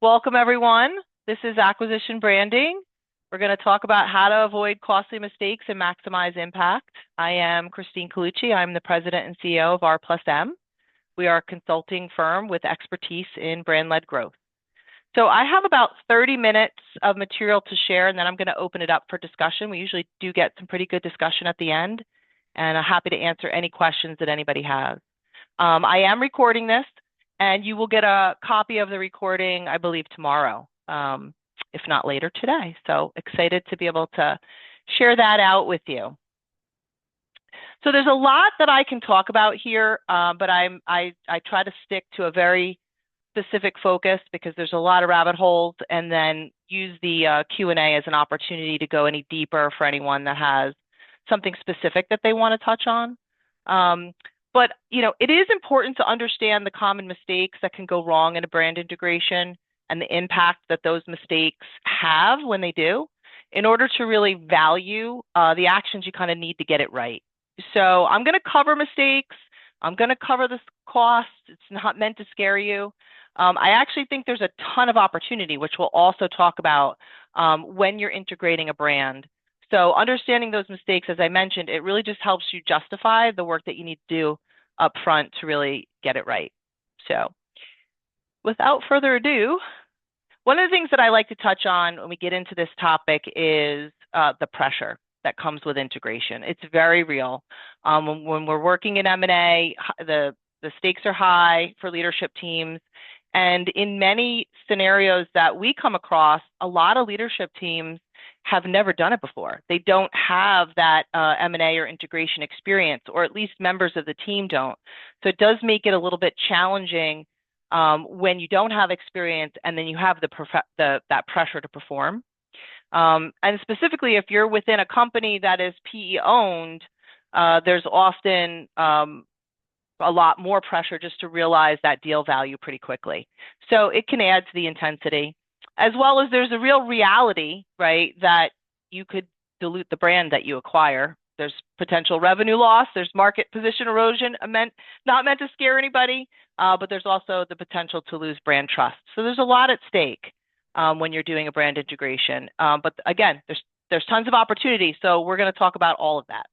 Welcome, everyone. This is Acquisition Branding. We're going to talk about how to avoid costly mistakes and maximize impact. I am Christine Colucci. I'm the president and CEO of R+M. We are a consulting firm with expertise in brand-led growth. So I have about 30 minutes of material to share, and then I'm going to open it up for discussion. We usually do get some pretty good discussion at the end, and I'm happy to answer any questions that anybody has. I am recording this, and you will get a copy of the recording, I believe, tomorrow, if not later today. So excited to be able to share that out with you. So there's a lot that I can talk about here, but I try to stick to a very specific focus because there's a lot of rabbit holes, and then use the Q&A as an opportunity to go any deeper for anyone that has something specific that they want to touch on. But, it is important to understand the common mistakes that can go wrong in a brand integration and the impact that those mistakes have when they do, in order to really value the actions you kind of need to get it right. So I'm going to cover mistakes. I'm going to cover the costs. It's not meant to scare you. I actually think there's a ton of opportunity, which we'll also talk about when you're integrating a brand. So understanding those mistakes, as I mentioned, it really just helps you justify the work that you need to do up front to really get it right. So without further ado, one of the things that I like to touch on when we get into this topic is the pressure that comes with integration. It's very real. When we're working in M&A, the stakes are high for leadership teams. And in many scenarios that we come across, a lot of leadership teams have never done it before. They don't have that M&A or integration experience, or at least members of the team don't. So it does make it a little bit challenging when you don't have experience and then you have that pressure to perform. And specifically, if you're within a company that is PE owned, there's often a lot more pressure just to realize that deal value pretty quickly. So it can add to the intensity, as well as there's a real reality, right, that you could dilute the brand that you acquire. There's potential revenue loss, there's market position erosion, not meant to scare anybody, but there's also the potential to lose brand trust. So there's a lot at stake when you're doing a brand integration. But again, there's tons of opportunity, so we're going to talk about all of that.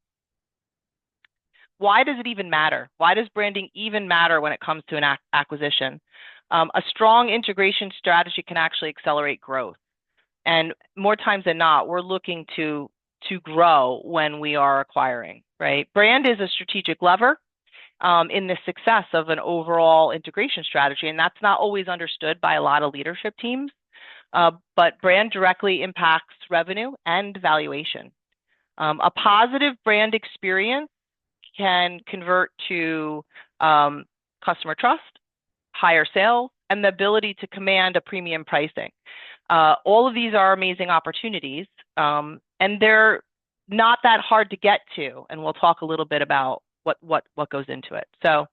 Why does it even matter? Why does branding even matter when it comes to an acquisition? A strong integration strategy can actually accelerate growth. And more times than not, we're looking to grow when we are acquiring, right? Brand is a strategic lever in the success of an overall integration strategy, and that's not always understood by a lot of leadership teams. But brand directly impacts revenue and valuation. A positive brand experience can convert to customer trust, higher sales, and the ability to command a premium pricing. All of these are amazing opportunities, and they're not that hard to get to, and we'll talk a little bit about what goes into it. So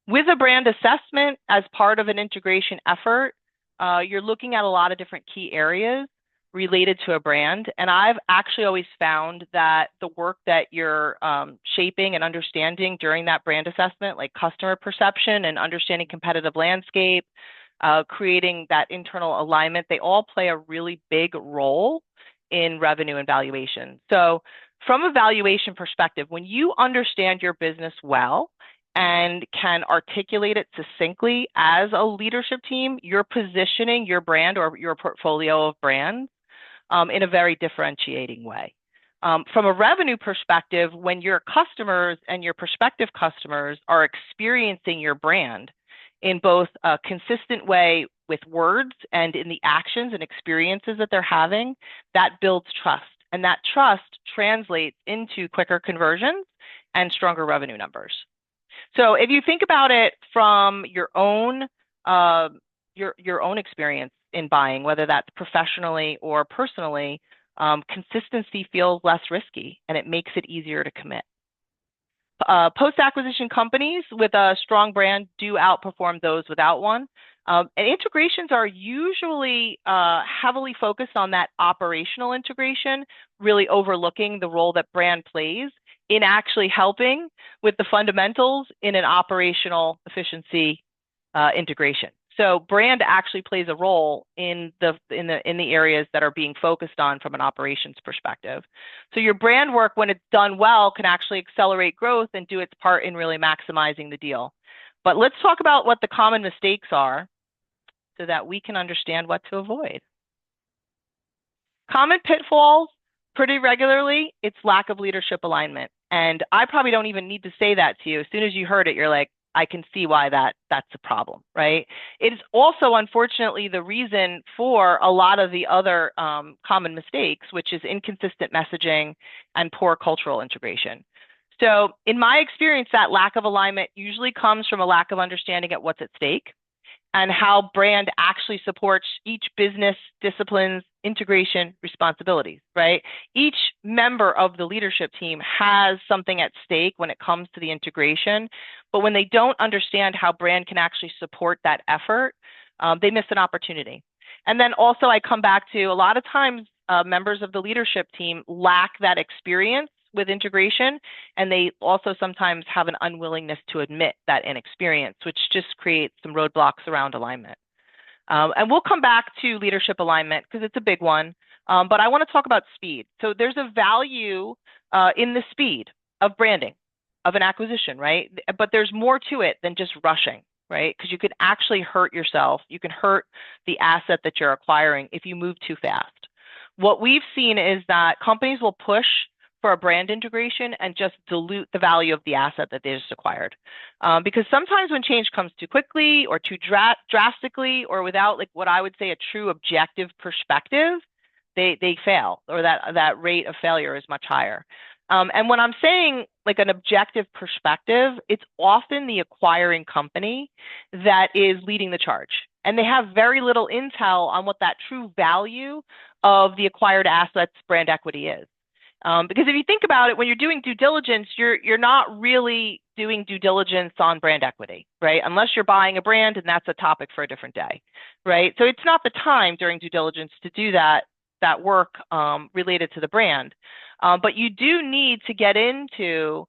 with a brand assessment as part of an integration effort, you're looking at a lot of different key areas related to a brand. And I've actually always found that the work that you're shaping and understanding during that brand assessment, like customer perception and understanding competitive landscape, creating that internal alignment, they all play a really big role in revenue and valuation. So from a valuation perspective, when you understand your business well and can articulate it succinctly as a leadership team, you're positioning your brand or your portfolio of brands in a very differentiating way. From a revenue perspective, when your customers and your prospective customers are experiencing your brand in both a consistent way with words and in the actions and experiences that they're having, that builds trust. And that trust translates into quicker conversions and stronger revenue numbers. So if you think about it from your own experience in buying, whether that's professionally or personally, consistency feels less risky and it makes it easier to commit. Post-acquisition companies with a strong brand do outperform those without one. And integrations are usually heavily focused on that operational integration, really overlooking the role that brand plays in actually helping with the fundamentals in an operational efficiency integration. So brand actually plays a role in the areas that are being focused on from an operations perspective. So your brand work, when it's done well, can actually accelerate growth and do its part in really maximizing the deal. But let's talk about what the common mistakes are so that we can understand what to avoid. Common pitfalls pretty regularly, it's lack of leadership alignment. And I probably don't even need to say that to you. As soon as you heard it, you're like, I can see why that's a problem, right? It is also, unfortunately, the reason for a lot of the other common mistakes, which is inconsistent messaging and poor cultural integration. So in my experience, that lack of alignment usually comes from a lack of understanding at what's at stake and how brand actually supports each business discipline's integration responsibilities, right? Each member of the leadership team has something at stake when it comes to the integration, but when they don't understand how brand can actually support that effort, they miss an opportunity. And then also I come back to a lot of times members of the leadership team lack that experience with integration, and they also sometimes have an unwillingness to admit that inexperience, which just creates some roadblocks around alignment. And we'll come back to leadership alignment because it's a big one, but I want to talk about speed. So there's a value in the speed of branding, of an acquisition, right? But there's more to it than just rushing, right? Because you could actually hurt yourself. You can hurt the asset that you're acquiring if you move too fast. What we've seen is that companies will push for a brand integration and just dilute the value of the asset that they just acquired. Because sometimes when change comes too quickly or too drastically or without like what I would say a true objective perspective, they fail, or that rate of failure is much higher. And when I'm saying like an objective perspective, it's often the acquiring company that is leading the charge. And they have very little intel on what that true value of the acquired assets brand equity is. Because if you think about it, when you're doing due diligence, you're not really doing due diligence on brand equity, right? Unless you're buying a brand, and that's a topic for a different day, right? So it's not the time during due diligence to do that work related to the brand. But you do need to get into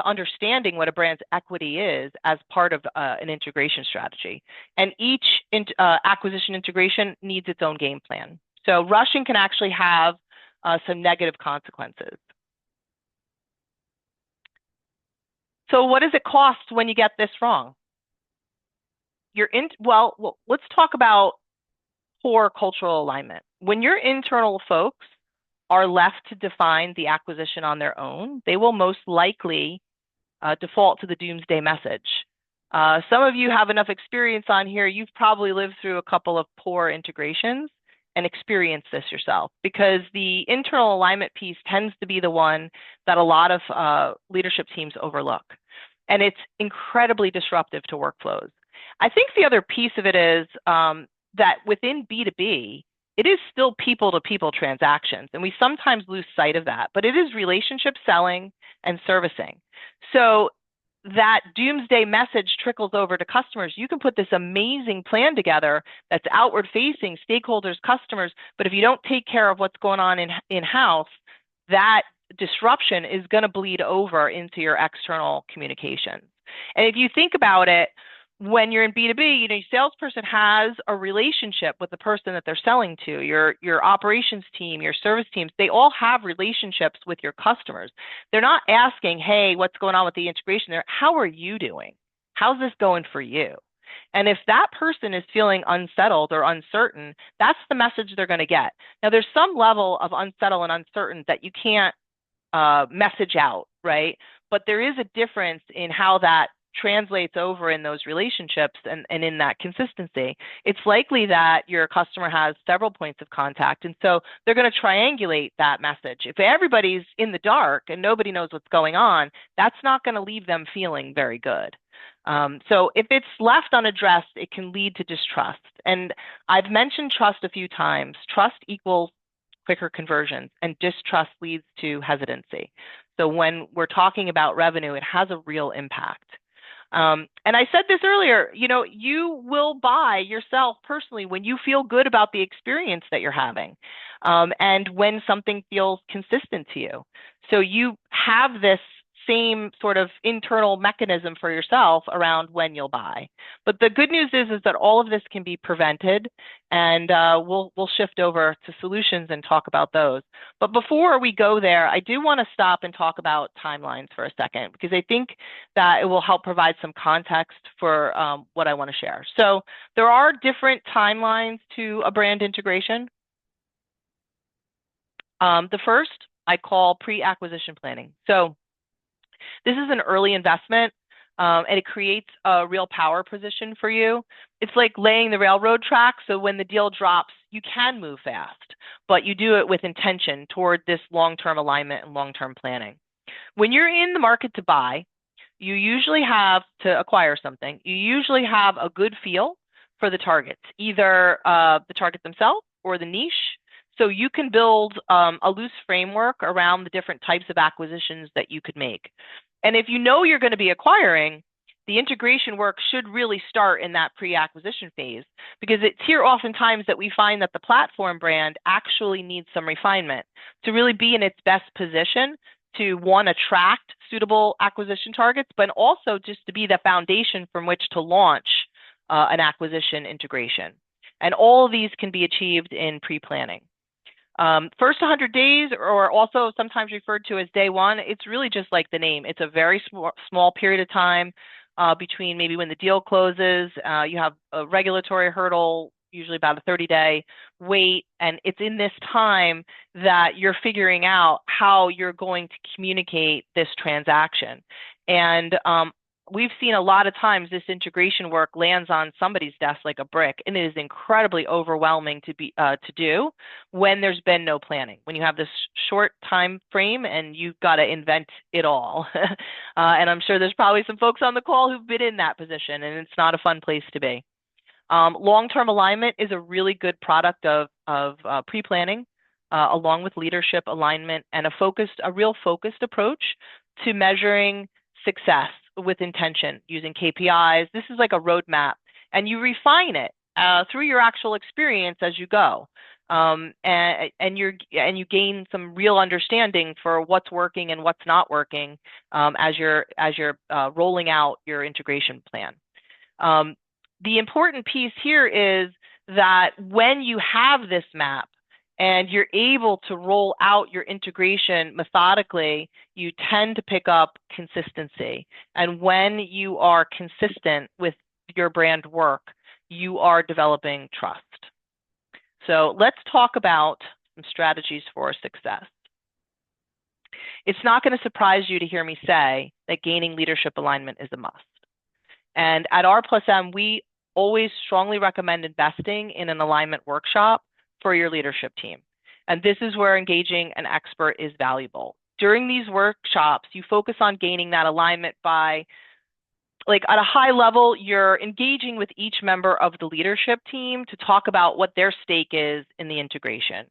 understanding what a brand's equity is as part of an integration strategy. And each acquisition integration needs its own game plan. So rushing can actually have some negative consequences. So what does it cost when you get this wrong? Well, let's talk about poor cultural alignment. When your internal folks are left to define the acquisition on their own, they will most likely default to the doomsday message. Some of you have enough experience on here. You've probably lived through a couple of poor integrations and experience this yourself, because the internal alignment piece tends to be the one that a lot of leadership teams overlook. And it's incredibly disruptive to workflows. I think the other piece of it is that within B2B, it is still people-to-people transactions, and we sometimes lose sight of that, but it is relationship selling and servicing. So that doomsday message trickles over to customers. You can put this amazing plan together that's outward facing, stakeholders, customers, but if you don't take care of what's going on in-house, that disruption is going to bleed over into your external communications. And if you think about it, when you're in B2B, your salesperson has a relationship with the person that they're selling to, your operations team, your service teams, they all have relationships with your customers. They're not asking, hey, what's going on with the integration there? How are you doing? How's this going for you? And if that person is feeling unsettled or uncertain, that's the message they're going to get. Now, there's some level of unsettled and uncertain that you can't message out, right? But there is a difference in how that translates over in those relationships and in that consistency. It's likely that your customer has several points of contact, and so they're going to triangulate that message. If everybody's in the dark and nobody knows what's going on, that's not going to leave them feeling very good. So if it's left unaddressed, it can lead to distrust. And I've mentioned trust a few times. Trust equals quicker conversions, and distrust leads to hesitancy. So when we're talking about revenue, it has a real impact. And I said this earlier, you will buy yourself personally when you feel good about the experience that you're having, and when something feels consistent to you. So you have this same sort of internal mechanism for yourself around when you'll buy. But the good news is that all of this can be prevented, and we'll shift over to solutions and talk about those. But before we go there, I do want to stop and talk about timelines for a second, because I think that it will help provide some context for what I want to share. So there are different timelines to a brand integration. The first I call pre-acquisition planning. So this is an early investment, and it creates a real power position for you. It's like laying the railroad track, so when the deal drops, you can move fast, but you do it with intention toward this long-term alignment and long-term planning. When you're in the market to buy, you usually have to acquire something. You usually have a good feel for the targets, either the target themselves or the niche. So you can build a loose framework around the different types of acquisitions that you could make. And if you know you're going to be acquiring, the integration work should really start in that pre-acquisition phase, because it's here oftentimes that we find that the platform brand actually needs some refinement to really be in its best position to, one, attract suitable acquisition targets, but also just to be the foundation from which to launch an acquisition integration. And all of these can be achieved in pre-planning. First 100 days, or also sometimes referred to as day one, it's really just like the name. It's a very small period of time between maybe when the deal closes. You have a regulatory hurdle, usually about a 30-day wait, and it's in this time that you're figuring out how you're going to communicate this transaction. And we've seen a lot of times this integration work lands on somebody's desk like a brick, and it is incredibly overwhelming to do when there's been no planning, when you have this short time frame and you've got to invent it all. And I'm sure there's probably some folks on the call who've been in that position, and it's not a fun place to be. Long-term alignment is a really good product of pre-planning, along with leadership alignment and a real focused approach to measuring success with intention using KPIs. This is like a roadmap, and you refine it through your actual experience as you go, and you gain some real understanding for what's working and what's not working as you're rolling out your integration plan. The important piece here is that when you have this map and you're able to roll out your integration methodically, you tend to pick up consistency. And when you are consistent with your brand work, you are developing trust. So let's talk about some strategies for success. It's not going to surprise you to hear me say that gaining leadership alignment is a must. And at R+M, we always strongly recommend investing in an alignment workshop for your leadership team. And this is where engaging an expert is valuable. During these workshops, you focus on gaining that alignment by, like, at a high level, you're engaging with each member of the leadership team to talk about what their stake is in the integration.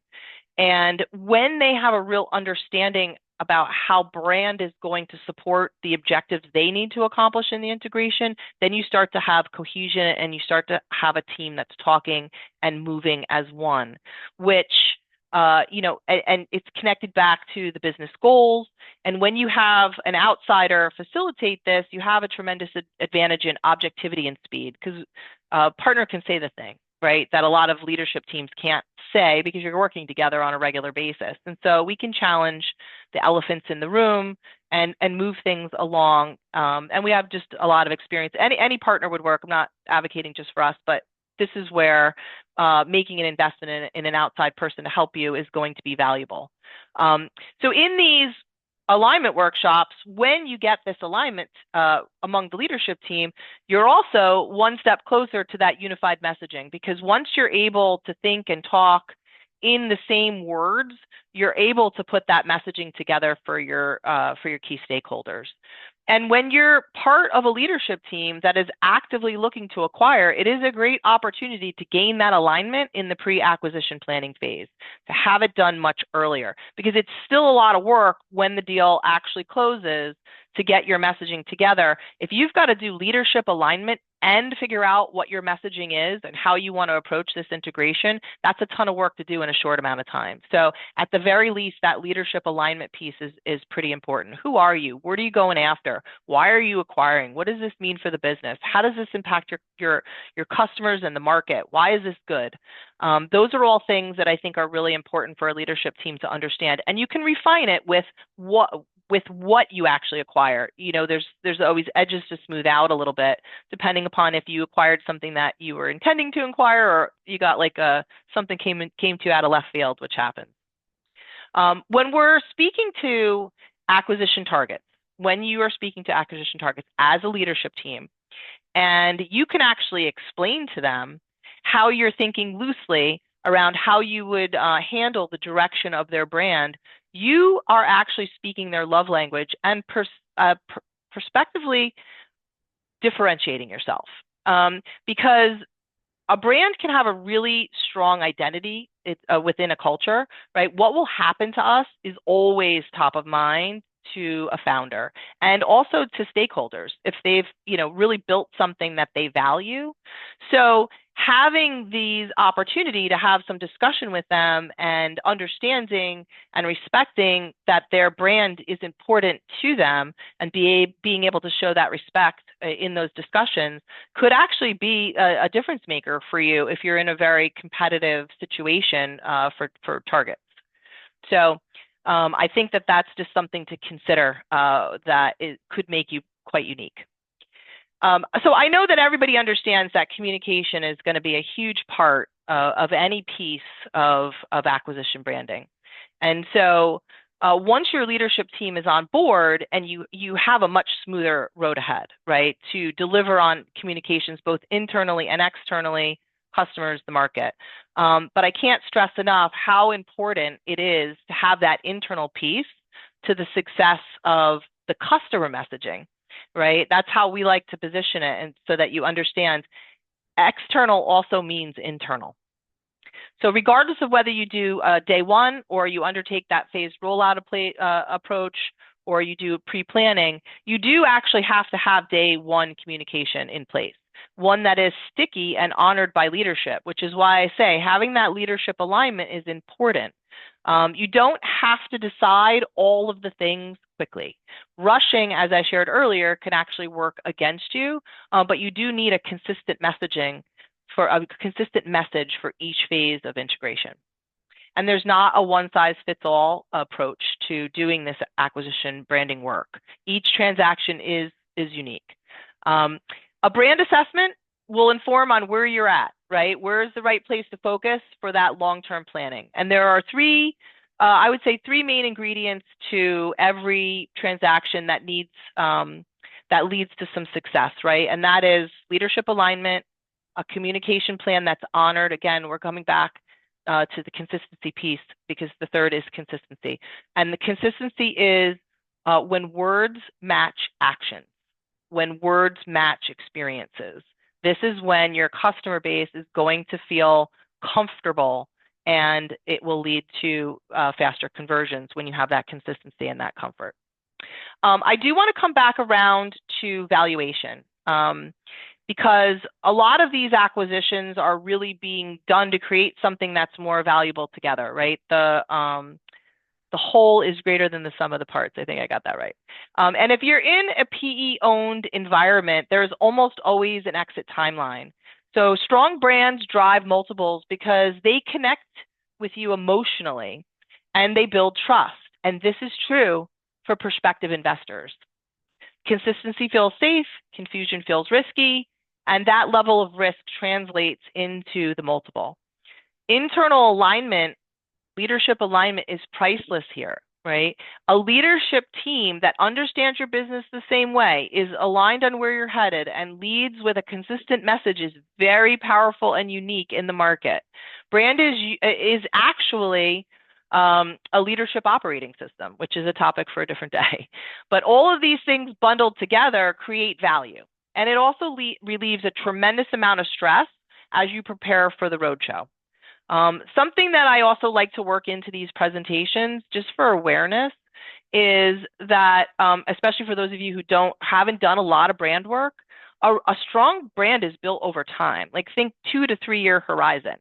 And when they have a real understanding about how brand is going to support the objectives they need to accomplish in the integration, then you start to have cohesion and you start to have a team that's talking and moving as one, which, and it's connected back to the business goals. And when you have an outsider facilitate this, you have a tremendous advantage in objectivity and speed, because a partner can say the thing, right, that a lot of leadership teams can't say because you're working together on a regular basis. And so we can challenge the elephants in the room and move things along. And we have just a lot of experience. Any partner would work. I'm not advocating just for us, but this is where making an investment in an outside person to help you is going to be valuable. So in these alignment workshops, when you get this alignment among the leadership team, you're also one step closer to that unified messaging, because once you're able to think and talk in the same words, you're able to put that messaging together for your key stakeholders. And when you're part of a leadership team that is actively looking to acquire, it is a great opportunity to gain that alignment in the pre-acquisition planning phase, to have it done much earlier, because it's still a lot of work when the deal actually closes to get your messaging together. If you've got to do leadership alignment and figure out what your messaging is and how you want to approach this integration, that's a ton of work to do in a short amount of time. So at the very least, that leadership alignment piece is pretty important. Who are you? What are you going after? Why are you acquiring? What does this mean for the business? How does this impact your customers and the market? Why is this good? Those are all things that I think are really important for a leadership team to understand. And you can refine it with what you actually acquire. You know, there's always edges to smooth out a little bit, depending upon if you acquired something that you were intending to acquire, or you got like something came to you out of left field, which happens. When we're speaking to acquisition targets, when you are speaking to acquisition targets as a leadership team, and you can actually explain to them how you're thinking loosely around how you would handle the direction of their brand, you are actually speaking their love language and prospectively differentiating yourself. Because a brand can have a really strong identity within a culture, right? What will happen to us is always top of mind to a founder and also to stakeholders if they've, really built something that they value. So having these opportunity to have some discussion with them and understanding and respecting that their brand is important to them and being able to show that respect in those discussions could actually be a difference maker for you if you're in a very competitive situation for targets. So I think that that's just something to consider that it could make you quite unique. So I know that everybody understands that communication is going to be a huge part of any piece of acquisition branding. And so once your leadership team is on board and you have a much smoother road ahead, right, to deliver on communications both internally and externally, customers, the market. But I can't stress enough how important it is to have that internal piece to the success of the customer messaging, right? That's how we like to position it, and so that you understand external also means internal. So regardless of whether you do day one or you undertake that phased rollout approach or you do pre-planning, you do actually have to have day one communication in place, one that is sticky and honored by leadership, which is why I say having that leadership alignment is important. You don't have to decide all of the things quickly. Rushing, as I shared earlier, can actually work against you, but you do need a consistent message for each phase of integration. And there's not a one-size-fits-all approach to doing this acquisition branding work. Each transaction is unique. A brand assessment will inform on where you're at, right? Where is the right place to focus for that long-term planning? And there are I would say three main ingredients to every transaction that leads to some success, right? And that is leadership alignment, a communication plan that's honored. Again, we're coming back to the consistency piece because the third is consistency. And the consistency is when words match actions, when words match experiences. This is when your customer base is going to feel comfortable, and it will lead to faster conversions when you have that consistency and that comfort. I do want to come back around to valuation because a lot of these acquisitions are really being done to create something that's more valuable together, right? The whole is greater than the sum of the parts. I think I got that right. And if you're in a PE-owned environment, there's almost always an exit timeline. So strong brands drive multiples because they connect with you emotionally and they build trust. And this is true for prospective investors. Consistency feels safe, confusion feels risky, and that level of risk translates into the multiple. Internal alignment, leadership alignment is priceless here, right? A leadership team that understands your business the same way, is aligned on where you're headed, and leads with a consistent message is very powerful and unique in the market. Brand is actually a leadership operating system, which is a topic for a different day. But all of these things bundled together create value. And it also relieves a tremendous amount of stress as you prepare for the roadshow. Something that I also like to work into these presentations, just for awareness, is that, especially for those of you who haven't done a lot of brand work, a strong brand is built over time. Like think 2 to 3 year horizon.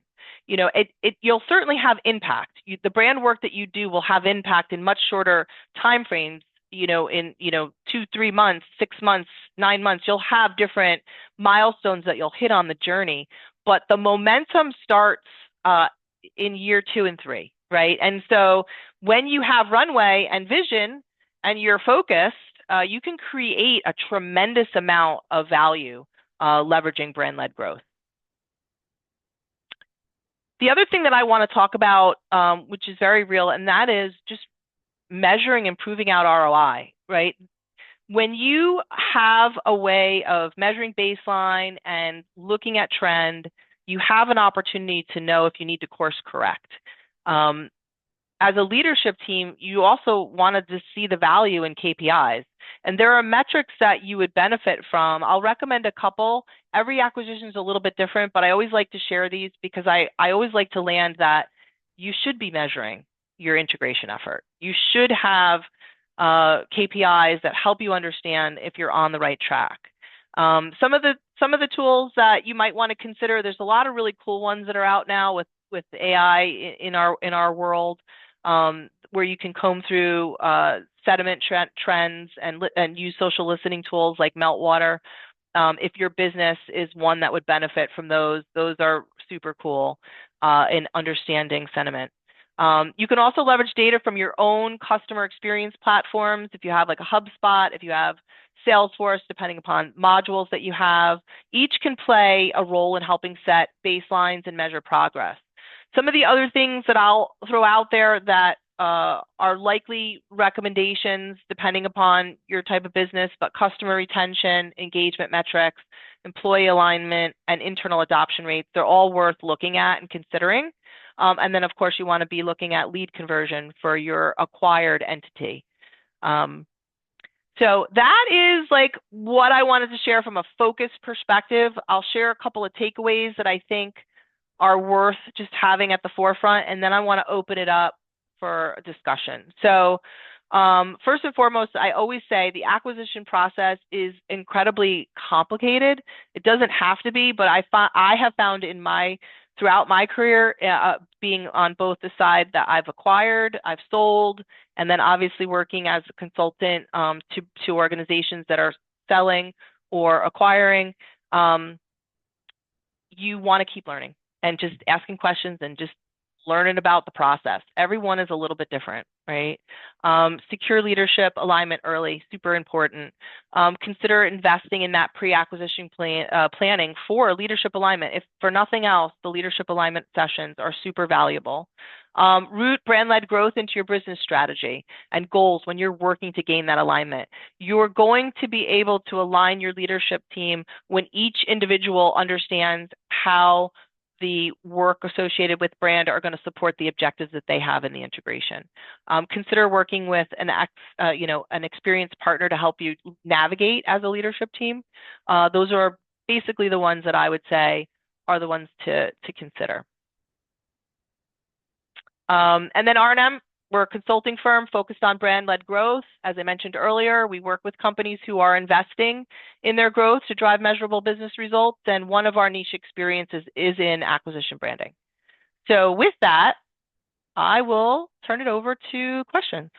You'll certainly have impact. The brand work that you do will have impact in much shorter time frames. In 2, 3 months, 6 months, 9 months, you'll have different milestones that you'll hit on the journey. But the momentum starts in year 2 and 3, right? And so when you have runway and vision and you're focused, you can create a tremendous amount of value leveraging brand-led growth. The other thing that I want to talk about, which is very real, and that is just measuring and proving out ROI, right? When you have a way of measuring baseline and looking at trend, you have an opportunity to know if you need to course correct. As a leadership team, you also wanted to see the value in KPIs. And there are metrics that you would benefit from. I'll recommend a couple. Every acquisition is a little bit different, but I always like to share these because I always like to land that you should be measuring your integration effort. You should have KPIs that help you understand if you're on the right track. Some of the tools that you might want to consider, there's a lot of really cool ones that are out now with AI in our world, where you can comb through sentiment trends and use social listening tools like Meltwater. If your business is one that would benefit from those are super cool in understanding sentiment. You can also leverage data from your own customer experience platforms. If you have like a HubSpot, if you have Salesforce, depending upon modules that you have, each can play a role in helping set baselines and measure progress. Some of the other things that I'll throw out there that are likely recommendations depending upon your type of business, but customer retention, engagement metrics, employee alignment, and internal adoption rates, they're all worth looking at and considering. And then, of course, you want to be looking at lead conversion for your acquired entity. So that is like what I wanted to share from a focus perspective. I'll share a couple of takeaways that I think are worth just having at the forefront, and then I want to open it up for a discussion. So first and foremost, I always say the acquisition process is incredibly complicated. It doesn't have to be, but I have found throughout my career, being on both the side that I've acquired, I've sold, and then obviously working as a consultant to organizations that are selling or acquiring, you want to keep learning and just asking questions and just learning about the process. Everyone is a little bit different, right? Secure leadership alignment early, super important. Consider investing in that pre-acquisition planning for leadership alignment. If for nothing else, the leadership alignment sessions are super valuable. Root brand-led growth into your business strategy and goals when you're working to gain that alignment. You're going to be able to align your leadership team when each individual understands how the work associated with brand are going to support the objectives that they have in the integration. Consider working with an experienced partner to help you navigate as a leadership team. Those are basically the ones that I would say are the ones to consider. And then R&M, we're a consulting firm focused on brand-led growth. As I mentioned earlier, we work with companies who are investing in their growth to drive measurable business results, and one of our niche experiences is in acquisition branding. So with that, I will turn it over to questions.